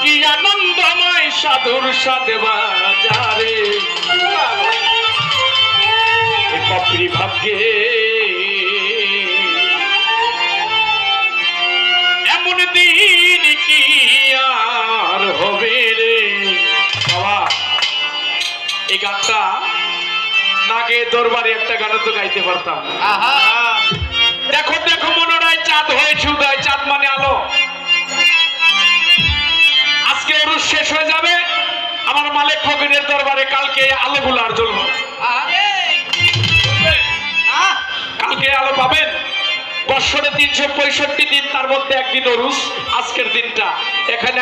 কি আনন্দময় সাধুর সাথে বাজারে পাপড়ি ভাগ্যে এমন দিন কি আর হবে রে বাবা। এই গানটা নাগে দরবারে একটা গান তো গাইতে পারতাম। দেখো দেখো মনোরায় চাঁদ হয়ে উদয়, চাঁদ মানে আলো। আজকে ওরুস শেষ হয়ে যাবে, আমার মালিক ফকিরের দরবারে কালকে আলোগুলো আর জ্বলবে। কালকে আলো পাবেন। বৎসরে 365 দিন, তার মধ্যে একদিন ওরুস, আজকের দিনটা এখানে